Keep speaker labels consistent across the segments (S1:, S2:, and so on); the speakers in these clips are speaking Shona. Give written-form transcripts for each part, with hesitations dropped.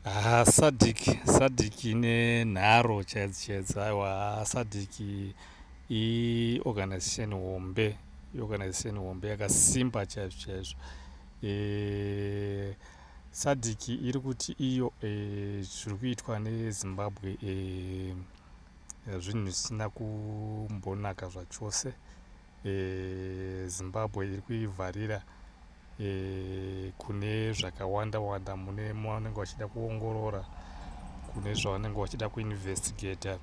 S1: SADC ine nharo chaidzo aiwa. SADC organization hombe yakasimba chaizvo. SADC iri kuti iyo zviri kuitwa neZimbabwe zvinhu zvisina kumbonaka zvachose. Zimbabwe iri kuivharira kune zvakawanda wanda mune mavanenge vachida kuongorora, kune zvavanenge vachida kuinvestigata.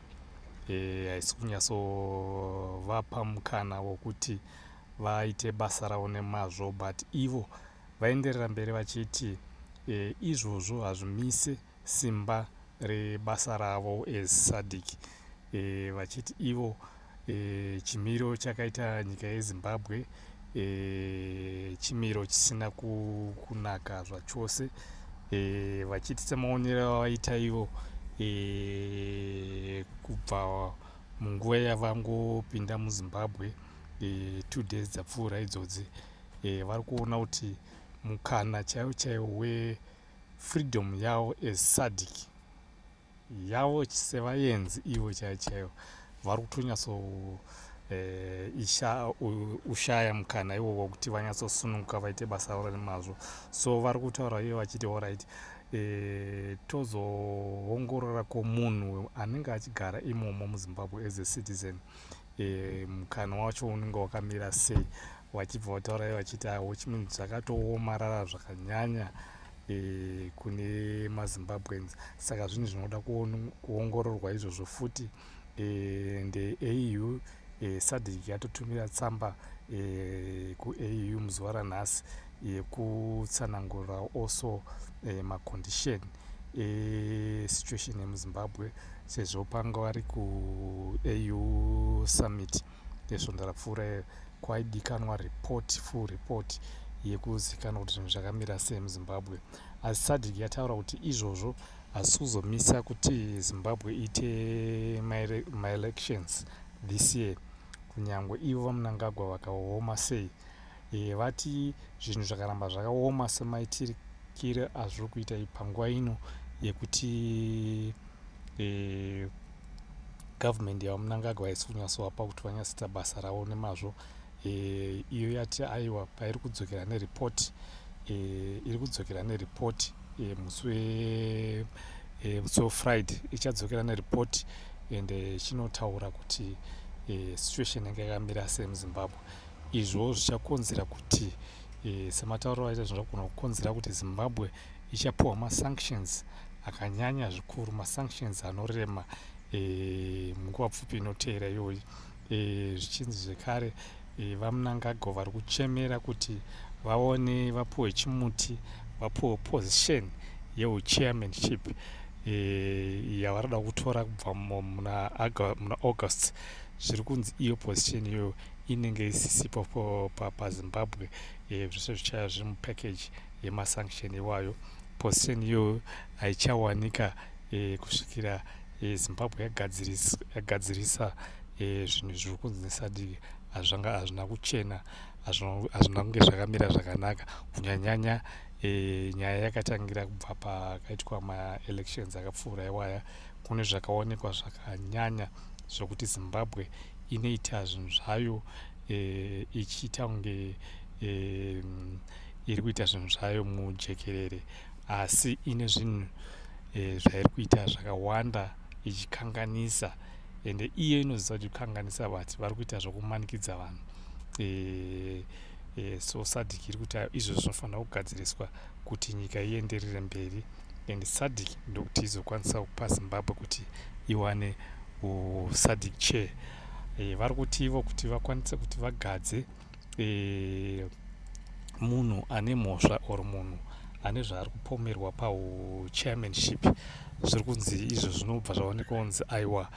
S1: Haisi kunyatsovapa mukana wokuti vaite basa ravo nemazvo, but ivo vaenderera mberi vachiti izvozvo hazvimise simba rebasa ravo eSADC. Vachiti ivo chimiro chakaita nyika yeZimbabwe chimiro chisina kunaka zvachose. Vachiti semaonero avaita ivo kubva munguva yavangopinda muZimbabwe 2 days dzapfuura idzodzi, vari kuona kuti mukana chaiwo wefreedom yavo eSADC yavo sevaenzi ivo chaivo vari kutonyatso ushaya mukana iwo wokuti vanyatsosununguka vaite basa ravo nemazvo. So vari kutaura ivo vachiti alright, tozoongorora munhu anenge achigara imomo muZimbabwe as a citizen, mukana wacho unenge wakamira sei. Vachibva vataura ivo vachiti chimwe zvakatoomarara zvakanyanya kune maZimbabweans. Saka zvinhu zvinoda kuongororwa izvozvo futi. AU SADC yatotumira tsamba kuAU muzuva ranhasi yekutsanangurira also macondition situation yemuZimbabwe, sezvo panga vari kuAU summit yesvondo rapfuura kwaidikanwa full report yekuzikanwa kuti zvinhu zvakamira sei muZimbabwe. Asi SADC yataura kuti izvozvo hazisi kuzomisa kuti Zimbabwe ite maelections this year, kunyange ivo vaMnangagwa vakaoma sei. Vati zvinhu zvakaramba zvakaoma semaitirikire azviri kuita panguva ino yekuti government yavaMnangagwa haisi kunyatsovapa kuti vanyatsoita basa ravo nemazvo. Iyo yati aiwa pairi kudzokera neripoti musi weFriday ichadzokera neripoti ende chinotaura kuti situation yange yakamira sei muZimbabwe. Izvo zvichakonzera kuti sematauro aita zvinogona kukonzera kuti Zimbabwe ichapuwa masanctions akanyanya zvikuru, masanctions anorema munguva pfupi inoteera iyoyi. Zvichinzi zvekare vaMnangagwa vari kuchemera kuti vapuwe chimuti, vapuwe position yechairmanship yavarada kutora kubva muna August. Zviri kunzi iyo position iyoyo inenge isisipo paZimbabwe, zvese zvichaya zviri mupackage yemasanction iwayo. Position iyoyo haichawanika kusvikira Zimbabwe yagadzirisa zvinhu zviri kunzi neSADC hazvina kuchena, hazvina kunge zvakamira zvakanaka, kunyanyanya nyaya yakatangira kubva pakaitwa maelections akapfuura iwaya. Kune zvakaonekwa zvakanyanya zvokuti Zimbabwe inoita zvinhu zvayo ichiita kunge iri kuita zvinhu zvayo mujekerere, asi ine zvinhu zvairi kuita zvakawanda ichikanganisa, ende iyo inoziva kuti kukanganisa vati vari kuita zvokumanikidza vanhu. So SADC iri kuti izvo zvinofanira kugadziriswa kuti nyika ienderere mberi, and SADC ndokuti izokwanisa kupa Zimbabwe kuti iwane SADC chair. Vari kuti ivo kuti vakwanise kuti vagadze munhu ane mhosva or munhu ane zvaari kupomerwa pachairmanship. Zviri kunzi izvo zvinobva zvaonekwa kunzi aiwa,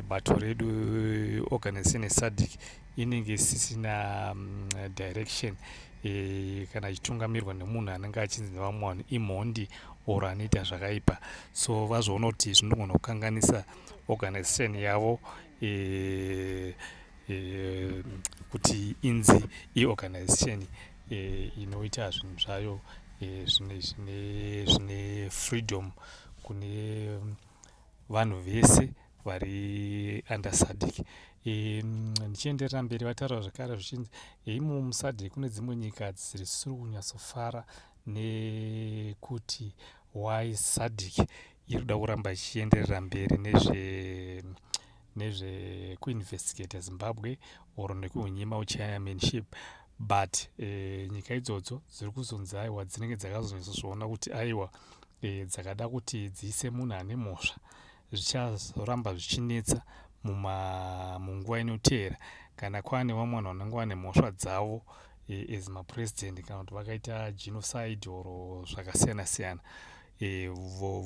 S1: bato redu organization yeSADC inenge isisina direction kana ichitungamirwa nemunhu anenge achinzi nevamwe vanhu imhondi or anoita zvakaipa. So vazoona kuti zvinogona kukanganisa organization yavo kuti inzi iorganization inoita zvinhu zvayo zvine freedom kune vanhu vese vari under SADC. Ndichienderera mberi vataura zvakare zvichinzi imo muSADC kune dzimwe nyika dzisiri kunyatsofara nekuti why SADC iri kuda kuramba ichienderera mberi nezvekuinvestigata Zimbabwe or nekuhunyima uchairmanship, but nyika idzodzo dziri kuzonzi aiwa dzinenge dzakazonyatsozoona kuti aiwa dzakada kuti dziise munhu ane mhosva zvichazoramba zvichinetsa munguva inoteera kana kwaane vamwe vanhu vanenge vane mhosva dzavo as mapresident kana kuti vakaita genocide or zvakasiyana-siyana,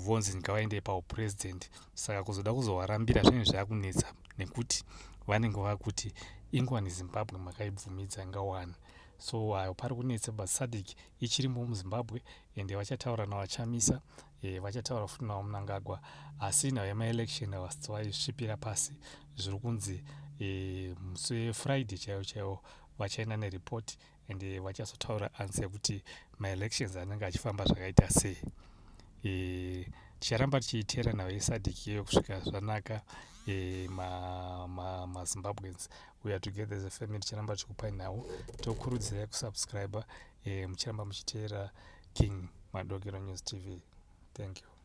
S1: vonzi ngavaende paupresident. Saka kuzoda kuzovarambira zvinenge zvaakunetsa nekuti vanenge vakuti ingwani Zimbabwe makaibvumidza ngawani. So hayo pari kunetsa, but SADC ichirimo muZimbabwe ende vachataura navachamisa, vachataura futi navo Mnangagwa, asi nayo yemaelection havasati vaisvipira pasi. Zviri kunzi musi weFriday chaiwo chaiwo vachaenda neripoti ende vachazotaura answer yekuti maelections anenge achifamba zvakaita sei. Ticharamba tichiiteera nayo yeSADC iyo kusvika zvanaka. MaZimbabweans we are together as a family. Ticharamba tichikupai nawo, tokurudzirai kusubscribe muchiramba muchiteera King Madokero News TV. Thank you.